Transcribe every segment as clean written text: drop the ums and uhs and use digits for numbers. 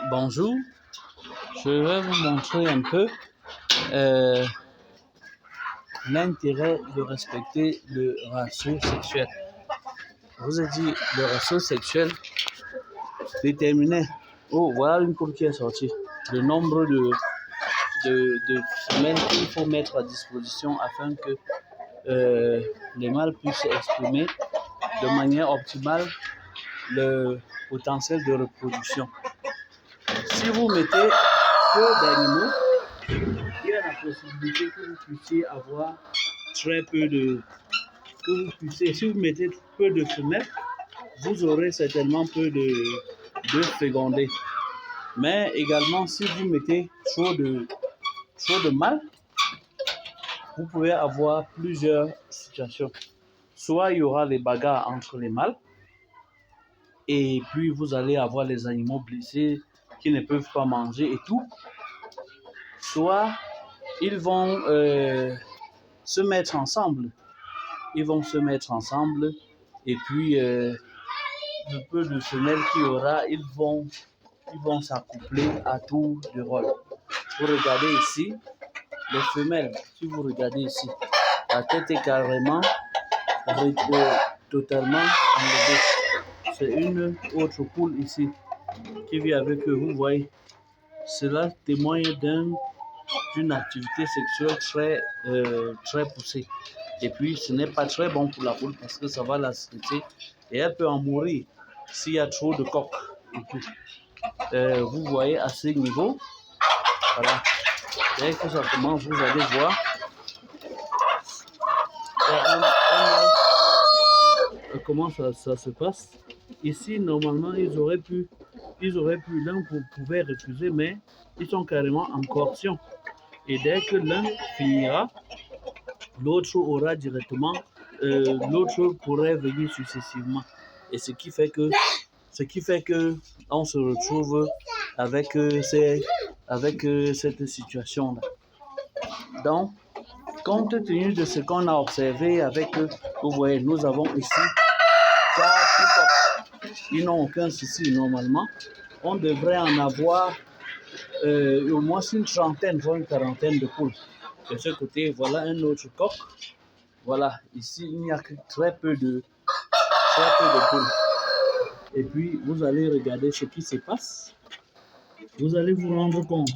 Bonjour, je vais vous montrer un peu euh, l'intérêt de respecter le ratio sexuel. Je vous ai dit, le ratio sexuel déterminait, oh voilà une poule qui est sortie, le nombre de femelles qu'il faut mettre à disposition afin que les mâles puissent exprimer de manière optimale le potentiel de reproduction. Si vous mettez peu d'animaux, il y a la possibilité que vous puissiez avoir très peu de... si vous mettez peu de femelles, vous aurez certainement peu de fécondés. Mais également, si vous mettez trop de mâles, vous pouvez avoir plusieurs situations. Soit il y aura des bagarres entre les mâles, et puis vous allez avoir les animaux blessés qui ne peuvent pas manger et tout. Soit ils vont se mettre ensemble. Ils vont se mettre ensemble et puis le peu de femelles qu'il y aura, ils vont s'accoupler à tour de rôle. Vous regardez ici, les femelles, si vous regardez ici, la tête est carrément totalement enlevée. C'est une autre poule ici qui vit avec eux. Vous voyez, cela témoigne d'une activité sexuelle très poussée. Et puis, ce n'est pas très bon pour la poule parce que ça va la stresser et elle peut en mourir s'il y a trop de coques et tout. Vous voyez à ce niveau, voilà. Dès que ça commence, vous allez voir comment ça se passe. Ici, normalement, ils auraient pu, l'un pouvait refuser, mais ils sont carrément en coercion. Et dès que l'un finira, l'autre aura directement, l'autre pourrait venir successivement. Et ce qui fait que on se retrouve avec cette situation-là. Donc, compte tenu de ce qu'on a observé avec eux, vous voyez, nous avons ici 4 coques. Ils n'ont aucun souci normalement. On devrait en avoir au moins une trentaine, voire une quarantaine de poules. De ce côté, voilà un autre coq. Voilà, ici, il n'y a que très peu de poules. Et puis, vous allez regarder ce qui se passe. Vous allez vous rendre compte.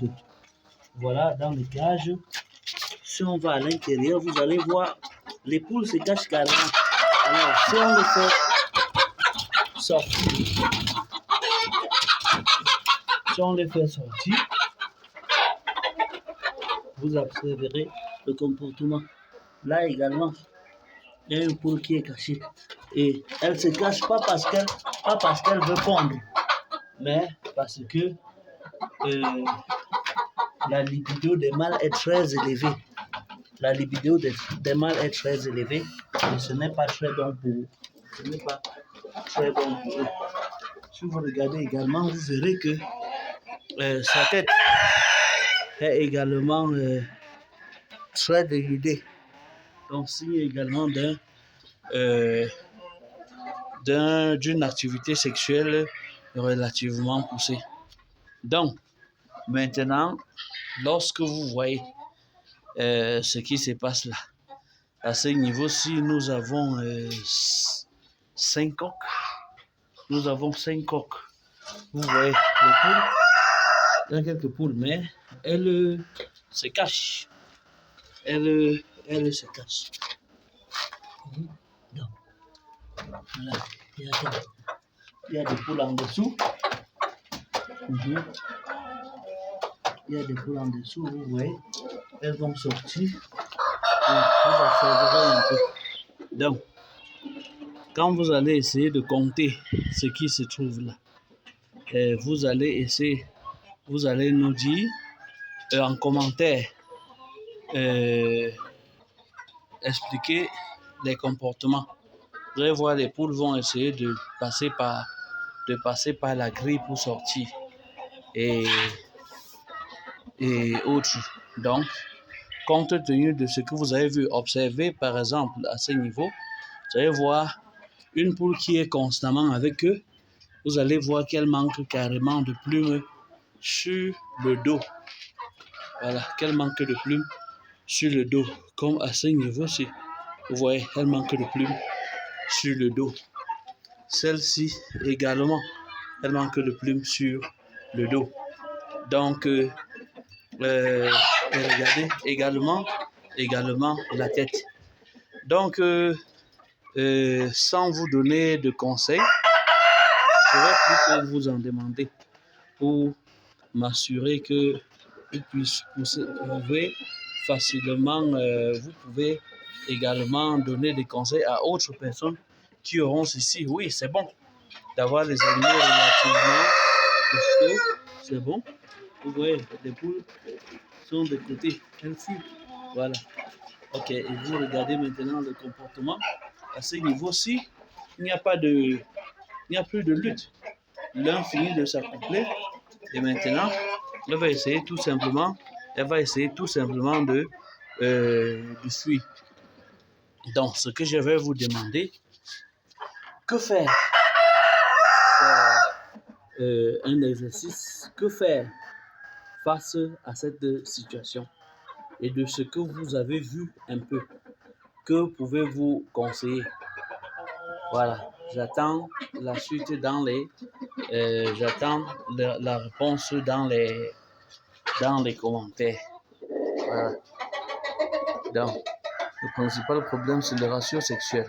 Voilà, dans les cages, si on va à l'intérieur, vous allez voir, les poules se cachent carrément. Alors, si on les fait sortir, vous observerez le comportement. Là également, il y a une poule qui est cachée. Et elle ne se cache pas parce qu'elle veut pondre, mais parce que la libido des mâles est très élevée. La libido des mâles est très élevée et ce n'est pas très bon pour eux. Si vous regardez également, vous verrez que sa tête est également très dénudée. Donc, signe également d'une activité sexuelle relativement poussée. Donc, maintenant, lorsque vous voyez ce qui se passe là, à ce niveau-ci, nous avons 5 coques. Nous avons 5 coques. Vous voyez les poules. Il y a quelques poules, mais elles se cachent. Elles se cachent. Donc, voilà. Il y a des poules en dessous. Il y a des poules en dessous, vous voyez. Elles vont sortir. Vous observerez un peu. Donc, quand vous allez essayer de compter ce qui se trouve là, vous allez nous dire en commentaire, expliquer les comportements. Vous allez voir, les poules vont essayer de passer par la grille pour sortir et autres. Donc, compte tenu de ce que vous avez vu, observer par exemple à ce niveau, vous allez voir une poule qui est constamment avec eux vous allez voir qu'elle manque carrément de plumes sur le dos. Voilà, qu'elle manque de plumes sur le dos, comme à ce niveau-ci. Vous voyez, elle manque de plumes sur le dos. Celle-ci également, elle manque de plumes sur le dos. Donc, regardez également la tête. Donc, sans vous donner de conseils, je vais plutôt vous en demander pour m'assurer que vous pouvez facilement, vous pouvez également donner des conseils à autres personnes qui auront ceci. Oui, c'est bon d'avoir les animaux relativement costauds. C'est bon. Vous voyez, les poules sont de côté. Elles fuient. Voilà. Ok, et vous regardez maintenant le comportement. À ce niveau-ci, il n'y a plus de lutte. L'un finit de s'accoupler et maintenant, elle va essayer tout simplement de fuir. Donc, ce que je vais vous demander, que faire? Un exercice, que faire face à cette situation? Et de ce que vous avez vu un peu, que pouvez-vous conseiller? Voilà, j'attends la suite j'attends la réponse dans les commentaires. Voilà. Donc, le principal problème, c'est le ratio sexuel.